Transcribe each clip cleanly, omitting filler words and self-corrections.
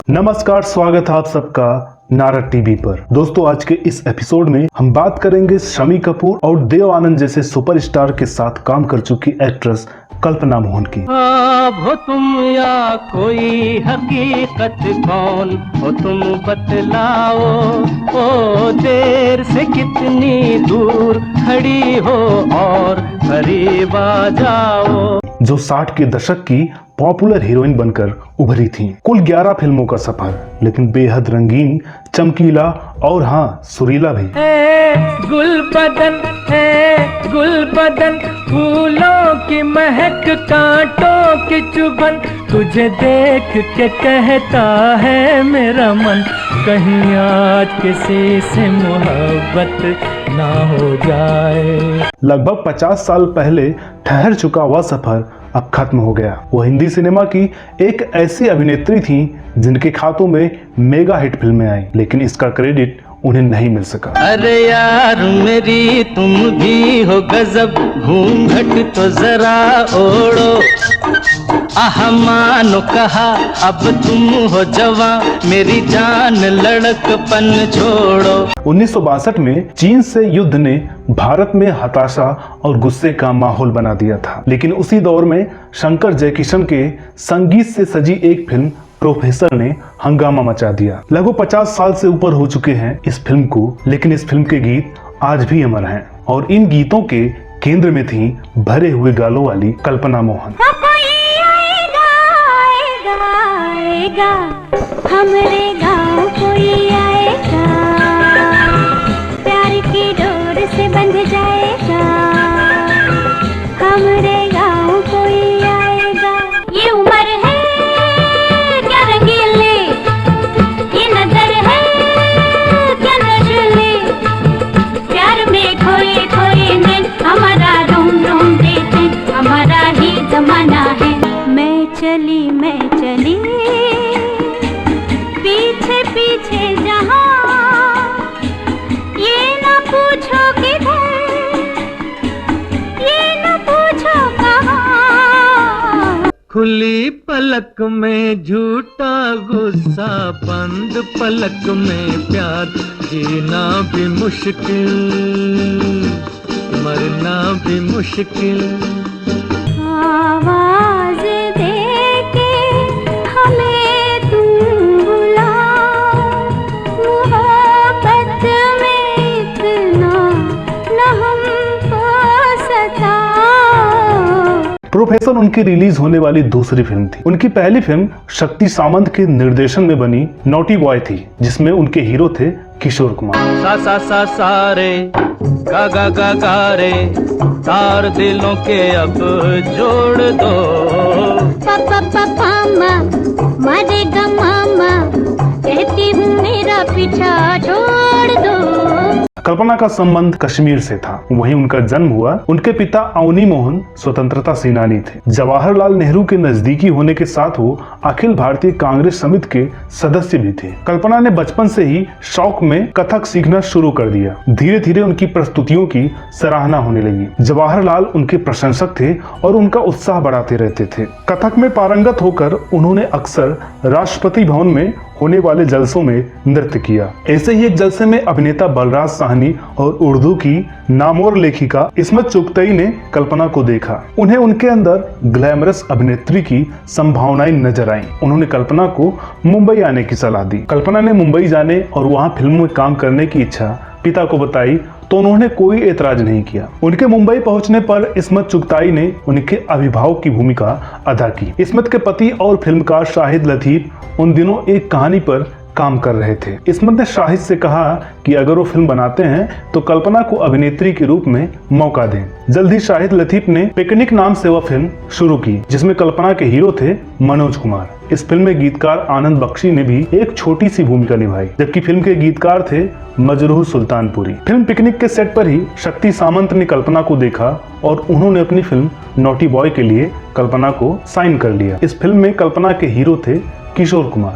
नमस्कार, स्वागत है आप सबका नारद टीवी पर। दोस्तों, आज के इस एपिसोड में हम बात करेंगे शम्मी कपूर और देव आनंद जैसे सुपरस्टार के साथ काम कर चुकी एक्ट्रेस कल्पना मोहन की। हो तुम या कोई हकीकत, कौन हो तुम बतलाओ। ओ देर से कितनी दूर खड़ी हो और करीब आ जाओ। जो 60 के दशक की पॉपुलर हीरोइन बनकर उभरी थी। कुल 11 फिल्मों का सफर, लेकिन बेहद रंगीन, चमकीला और हाँ, सुरीला भी। गुल बदन फूलों की महक, कांटों की चुभन, तुझे देख के कहता है मेरा मन, कहीं आज किसी से मोहब्बत ना हो जाए। लगभग 50 साल पहले ठहर चुका वह सफर अब खत्म हो गया। वो हिंदी सिनेमा की एक ऐसी अभिनेत्री थी जिनके खातों में मेगा हिट फिल्में आई, लेकिन इसका क्रेडिट उन्हें नहीं मिल सका। अरे यार मेरी तुम भी हो गजब, घूंघट तो जरा ओढ़ो। आहा मानो कहा अब तुम हो जवां, मेरी जान लड़कपन छोड़ो। 1962 में चीन से युद्ध ने भारत में हताशा और गुस्से का माहौल बना दिया था, लेकिन उसी दौर में शंकर जयकिशन के संगीत से सजी एक फिल्म प्रोफेसर ने हंगामा मचा दिया। लगभग 50 साल से ऊपर हो चुके हैं इस फिल्म को, लेकिन इस फिल्म के गीत आज भी अमर हैं और इन गीतों के केंद्र में थी भरे हुए गालों वाली कल्पना मोहन। हमरे गाँव कोई आएगा, प्यार की डोर से बंध जाएगा, हमरे गाँव कोई आएगा। ये उम्र है क्या रंगीली, ये नजर है क्या नशीली, प्यार में खोए खोए दिन, हमारा ढूंढ ढूंढते थे, हमारा ही जमाना है। मैं चली पीछे पीछे जहाँ, ये न पूछो किधर, ये न पूछो कहाँ। खुली पलक में झूठा गुस्सा, बंद पलक में प्यार, जीना भी मुश्किल, मरना भी मुश्किल। आवाज दे के हमें तुम बुलाओ, मोहब्बत में इतना न हमको सताओ। प्रोफेसर उनकी रिलीज होने वाली दूसरी फिल्म थी। उनकी पहली फिल्म शक्ति सामंत के निर्देशन में बनी नॉटी बॉय थी, जिसमें उनके हीरो थे किशोर कुमार। सा रे गा रे, तार दिलों के अब जोड़ दो। पापा मरेगा मामा, कहती हूँ मेरा पीछा छोड़ दो। कल्पना का संबंध कश्मीर से था, वहीं उनका जन्म हुआ। उनके पिता अवनी मोहन स्वतंत्रता सेनानी थे। जवाहरलाल नेहरू के नजदीकी होने के साथ वो अखिल भारतीय कांग्रेस समिति के सदस्य भी थे। कल्पना ने बचपन से ही शौक में कथक सीखना शुरू कर दिया। धीरे धीरे उनकी प्रस्तुतियों की सराहना होने लगी। जवाहरलाल उनके प्रशंसक थे और उनका उत्साह बढ़ाते रहते थे। कथक में पारंगत होकर उन्होंने अक्सर राष्ट्रपति भवन में होने वाले जलसों में नृत्य किया। ऐसे ही एक जलसे में अभिनेता बलराज साहनी और उर्दू की नामवर लेखिका इस्मत चुगतई ने कल्पना को देखा। उन्हें उनके अंदर ग्लैमरस अभिनेत्री की संभावनाएं नजर आईं। उन्होंने कल्पना को मुंबई आने की सलाह दी। कल्पना ने मुंबई जाने और वहां फिल्मों में काम करने की इच्छा पिता को बताई, तो उन्होंने कोई एतराज नहीं किया। उनके मुंबई पहुंचने पर इस्मत चुगताई ने उनके अभिभावक की भूमिका अदा की। इस्मत के पति और फिल्मकार शाहिद लतीफ उन दिनों एक कहानी पर काम कर रहे थे। इस्मत ने शाहिद से कहा कि अगर वो फिल्म बनाते हैं तो कल्पना को अभिनेत्री के रूप में मौका दें। जल्द ही शाहिद लतीफ ने पिकनिक नाम से वह फिल्म शुरू की, जिसमें कल्पना के हीरो थे मनोज कुमार। इस फिल्म में गीतकार आनंद बख्शी ने भी एक छोटी सी भूमिका निभाई, जबकि फिल्म के गीतकार थे मजरूह सुल्तानपुरी। फिल्म पिकनिक के सेट पर ही शक्ति सामंत ने कल्पना को देखा और उन्होंने अपनी फिल्म नॉटी बॉय के लिए कल्पना को साइन कर लिया। इस फिल्म में कल्पना के हीरो थे किशोर कुमार।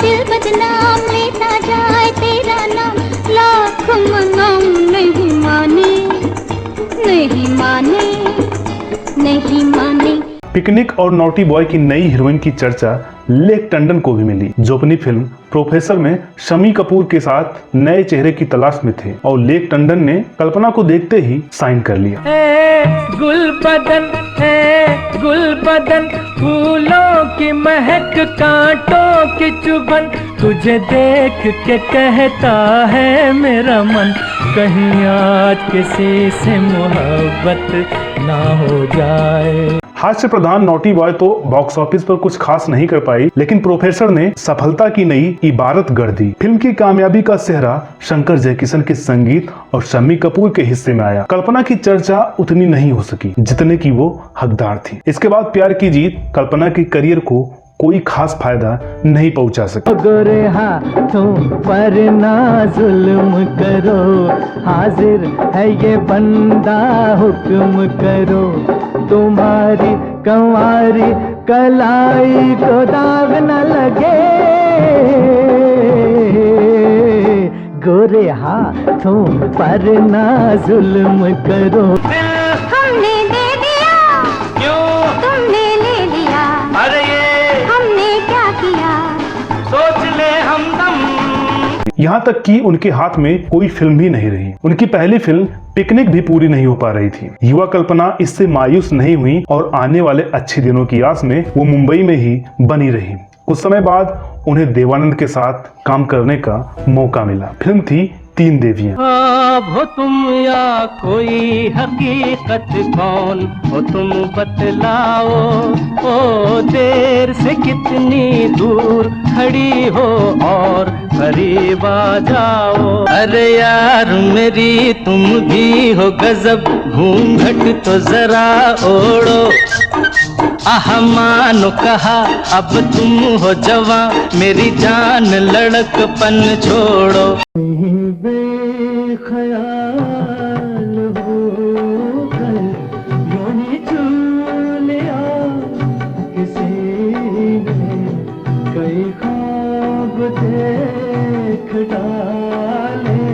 दिल बदनाम लेता जाए तेरा नाम, लाख मनाऊं नहीं माने, नहीं माने। पिकनिक और नॉटी बॉय की नई हीरोइन की चर्चा लेक टंडन को भी मिली, जो अपनी फिल्म प्रोफेसर में शम्मी कपूर के साथ नए चेहरे की तलाश में थे और लेक टंडन ने कल्पना को देखते ही साइन कर लिया। गुल बदन फूलों की महक कांटों की चुभन, तुझे देख के कहता है मेरा मन, कहीं आज किसी से मोहब्बत ना हो जाए। हास्य प्रधान नॉटी बॉय तो बॉक्स ऑफिस पर कुछ खास नहीं कर पाई, लेकिन प्रोफेसर ने सफलता की नई इबारत गढ़ दी। फिल्म की कामयाबी का सेहरा शंकर जयकिशन के संगीत और शम्मी कपूर के हिस्से में आया। कल्पना की चर्चा उतनी नहीं हो सकी जितने की वो हकदार थी। इसके बाद प्यार की जीत कल्पना के करियर को कोई खास फायदा नहीं पहुंचा सका। गोरे हाथों पर ना जुल्म करो, हाजिर है ये बंदा हुक्म करो, तुम्हारी कंवारी कलाई को दाग न लगे, गोरे हाथों पर ना जुल्म करो। हमने दे दिया, क्यों? तुमने ले लिया, अरे ये हमने क्या किया, सोच ले हमदम। यहाँ तक कि उनके हाथ में कोई फिल्म भी नहीं रही। उनकी पहली फिल्म पिकनिक भी पूरी नहीं हो पा रही थी। युवा कल्पना इससे मायूस नहीं हुई और आने वाले अच्छे दिनों की आस में वो मुंबई में ही बनी रही। कुछ समय बाद उन्हें देवानंद के साथ काम करने का मौका मिला। फिल्म थी तीन देवियां। ख्वाब हो तुम या कोई हकीकत, कौन हो तुम बतलाओ, ओ देर से कितनी दूर खड़ी हो और करीब आ जाओ। अरे यार मेरी तुम भी हो गजब, घूंघट तो जरा ओढ़ो, आहा मानो कहा अब तुम हो जवां, मेरी जान लड़कपन छोड़ो। बेख्याल होकर यूं ही छू लिया किसी ने, कई ख्वाब देख डाले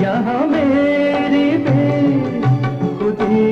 यहाँ मेरी बेखुदी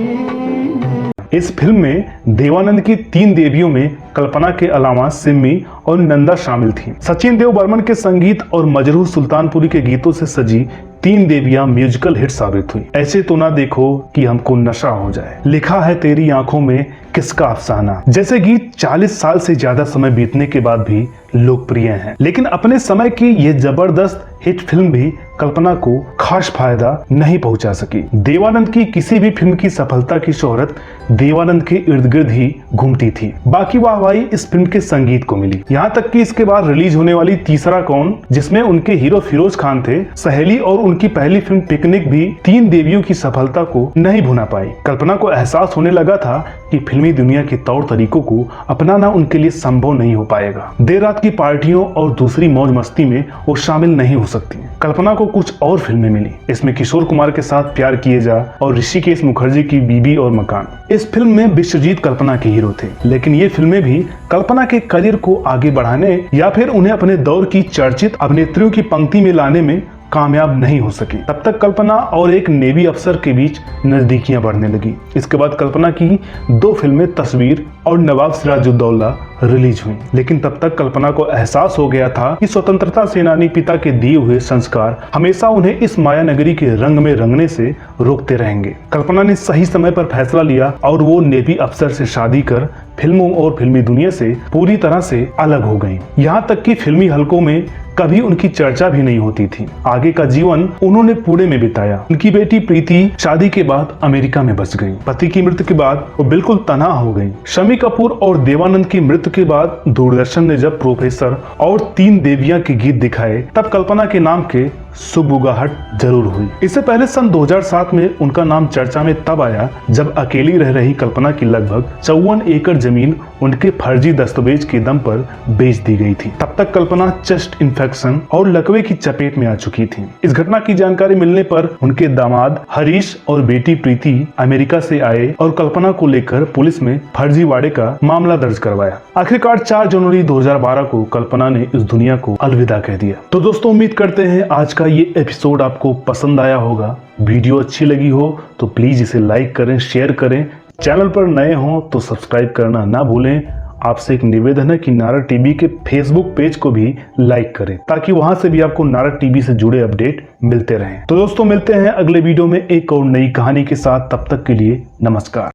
ने। इस फिल्म में देवानंद की तीन देवियों में कल्पना के अलावा सिम्मी और नंदा शामिल थी। सचिन देव बर्मन के संगीत और मजरूह सुल्तानपुरी के गीतों से सजी तीन देवियां म्यूजिकल हिट साबित हुई। ऐसे तो ना देखो कि हमको नशा हो जाए, लिखा है तेरी आंखों में किसका अफसाना जैसे गीत 40 साल से ज्यादा समय बीतने के बाद भी लोकप्रिय हैं। लेकिन अपने समय की ये जबरदस्त हिट फिल्म भी कल्पना को खास फायदा नहीं पहुंचा सकी। देवानंद की किसी भी फिल्म की सफलता की शोहरत देवानंद के इर्द गिर्द ही घूमती थी। बाकी वाहवाही इस फिल्म के संगीत को मिली। यहाँ तक कि इसके बाद रिलीज होने वाली तीसरा कौन, जिसमें उनके हीरो फिरोज खान थे, सहेली और उनकी पहली फिल्म पिकनिक भी तीन देवियों की सफलता को नहीं भुना पाई। कल्पना को एहसास होने लगा था कि फिल्मी दुनिया के तौर तरीकों को अपनाना उनके लिए संभव नहीं हो पाएगा। देर रात की पार्टियों और दूसरी मौज मस्ती में वो शामिल नहीं हो सकती। कल्पना को कुछ और फिल्में मिली। इसमें किशोर कुमार के साथ प्यार किए जा और ऋषिकेश मुखर्जी की बीबी और मकान। इस फिल्म में विश्वजीत कल्पना के हीरो थे, लेकिन ये फिल्में भी कल्पना के करियर को आगे बढ़ाने या फिर उन्हें अपने दौर की चर्चित अभिनेत्रियों की पंक्ति में लाने में कामयाब नहीं हो सकी। तब तक कल्पना और एक नेवी अफसर के बीच नजदीकियां बढ़ने लगी। इसके बाद कल्पना की दो फिल्में तस्वीर और नवाब सिराजुद्दौला रिलीज हुई। लेकिन तब तक कल्पना को एहसास हो गया था कि स्वतंत्रता सेनानी पिता के दिए हुए संस्कार हमेशा उन्हें इस माया नगरी के रंग में रंगने से रोकते रहेंगे। कल्पना ने सही समय पर फैसला लिया और वो नेवी अफसर से शादी कर फिल्मों और फिल्मी दुनिया से पूरी तरह से अलग हो गई। यहाँ तक कि फिल्मी हलकों में कभी उनकी चर्चा भी नहीं होती थी। आगे का जीवन उन्होंने पुणे में बिताया। उनकी बेटी प्रीति शादी के बाद अमेरिका में बस गई। पति की मृत्यु के बाद वो बिल्कुल तनहा हो गई। शम्मी कपूर और देवानंद की मृत्यु के बाद दूरदर्शन ने जब प्रोफेसर और तीन देवियां के गीत दिखाए, तब कल्पना के नाम के सुगबुगाहट जरूर हुई। इससे पहले सन 2007 में उनका नाम चर्चा में तब आया जब अकेली रह रही कल्पना की लगभग 54 एकड़ जमीन उनके फर्जी दस्तावेज के दम पर बेच दी गई थी। तब तक कल्पना चेस्ट इन्फेक्शन और लकवे की चपेट में आ चुकी थी। इस घटना की जानकारी मिलने पर उनके दामाद हरीश और बेटी प्रीति अमेरिका से आए और कल्पना को लेकर पुलिस में फर्जीवाड़े का मामला दर्ज करवाया। आखिरकार 4 जनवरी 2012 को कल्पना ने इस दुनिया को अलविदा कह दिया। तो दोस्तों, उम्मीद करते हैं आज का ये एपिसोड आपको पसंद आया होगा। वीडियो अच्छी लगी हो तो प्लीज इसे लाइक करें, शेयर करें, चैनल पर नए हों तो सब्सक्राइब करना ना भूलें। आपसे एक निवेदन है कि नारद टीवी के फेसबुक पेज को भी लाइक करें ताकि वहां से भी आपको नारद टीवी से जुड़े अपडेट मिलते रहें। तो दोस्तों मिलते हैं अगले वीडियो में एक और नई कहानी के साथ। तब तक के लिए नमस्कार।